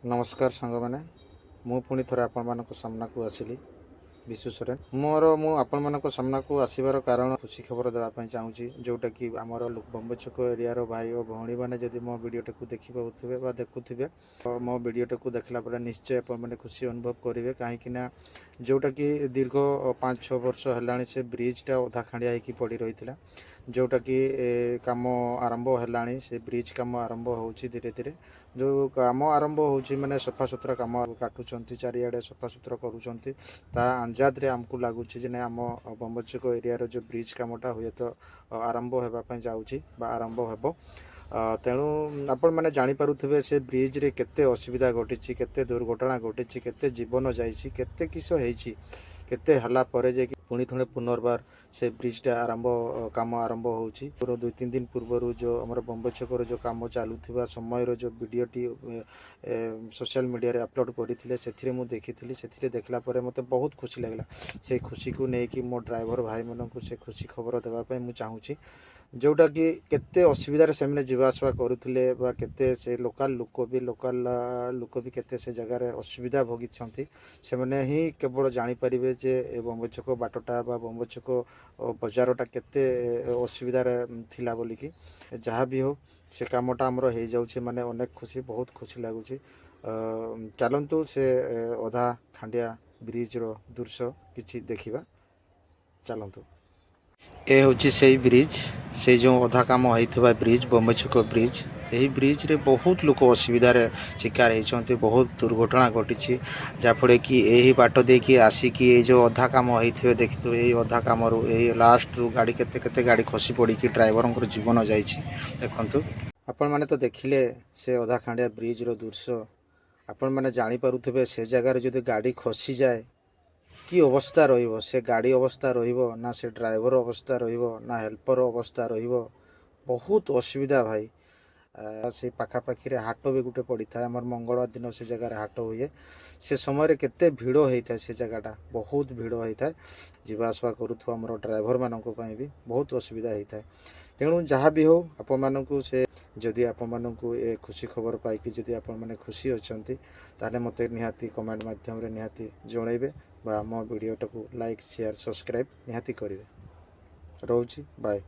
नमस्कार सांग मैंने मु पुणी थोड़े आपण सामना को आसिली विशु सोरेन मु आपण मान सामना को आसबार कारण खुशी खबर देवाई चाहूँगी जोटा कि आमर बम्बछक एरिया भाई और भौणी मैंने जदि मो वीडियोटा को देखी पाथे देखुवे तो मो वीडियोटा को देखला निश्चय आपने खुशी अनुभव करेंगे कहीं जोटा कि दीर्घ 5-6 वर्ष है से ब्रिजटा अधा खाड़िया हो पड़ रही है जोटा कि काम आरंभ है से ब्रिज काम आरंभ हो धीरे धीरे जो काम आरंभ हो माने सफा सुतरा काम काटुंट चारिड़े सफा सुतरा अंजाद आमको लगुच आम बम्बचक एरिया जो ब्रिज कामटा हुए तो आरंभ होगापी जाऊँगी आरंभ हो तेणु आपण मैंने जापे से ब्रिज रे केते असुविधा घटी केते दुर्घटना घटी केते जीवन जाइए केते किस केते हला परे जे पुणी थोड़े पुनर्बार से ब्रिजटा आरंभ काम आरंभ होची 2-3 दिन पूर्व जो आम बम्बछकर जो काम चलुवा समय जो वीडियोटी सोशल मीडिया रे अपलोड करते से मुझे देखी से देखला मत बहुत खुशी लगला से खुशी को लेकिन मो ड्राइवर भाई मन को से खुशी खबर देवाई मुझे चाहूँगी जोटा कि केते असुविधार से जावासवा करुले केते से लोकल लोक भी केते से जगार असुविधा भोगी से मैंने ही केवल जानीपर जे बम्बछक बाटटा बम्बछक बजारटा केते असुविधार थिला बोलिकी जहाँ भी हो से कामटा आमर हो जाऊे माने अनेक खुशी बहुत खुशी लगुच चलतु से अधा खांडिया ब्रिज रो दृश्य किछि देखिबा चलतु ए हूँ से ब्रिज से जो अधा कम होता ब्रिज बम्बछक ब्रिज यही ब्रिज रे बहुत लोग असुविधार शिकार होती बहुत दुर्घटना घटी जहाँफल कि यही बाट देखिए आसिकी जो अधा कम होते देखिए यही अधा कम यही लास्ट रु गाड़ी केते गाड़ी खसी पड़ी ड्राइवर जीवन जाइए देखु आपण मैंने तो देखिले से अधा खांडिया ब्रिज रो दृश्य आपण मैंने जापे से जगार जो गाड़ी खसी जाए कि अवस्था रहिबो से गाड़ी अवस्था रहिबो ना से ड्राइवर अवस्था रहिबो ना हेल्पर अवस्था रहिबो बहुत असुविधा भाई से पाखापाखि हाट भी गोटे पड़ी था आम मंगलवार दिन से जगह हाट हुए से समय केते भिड़ होता है से जगहटा बहुत भिड़ होता है जावासवा करुवा आम ड्राइवर मानक भी बहुत असुविधा होता है तेणु जहाँ भी हो आपण मानू से जदि आपण मानू ए खुशी खबर पाई जदि आपण मैंने खुशी अच्छा ताले मत निहाती कमेंट माध्यम निहाती जनइबे मो वीडियोटा को लाइक शेयर सब्सक्राइब निहाती करेंगे रोची बाय।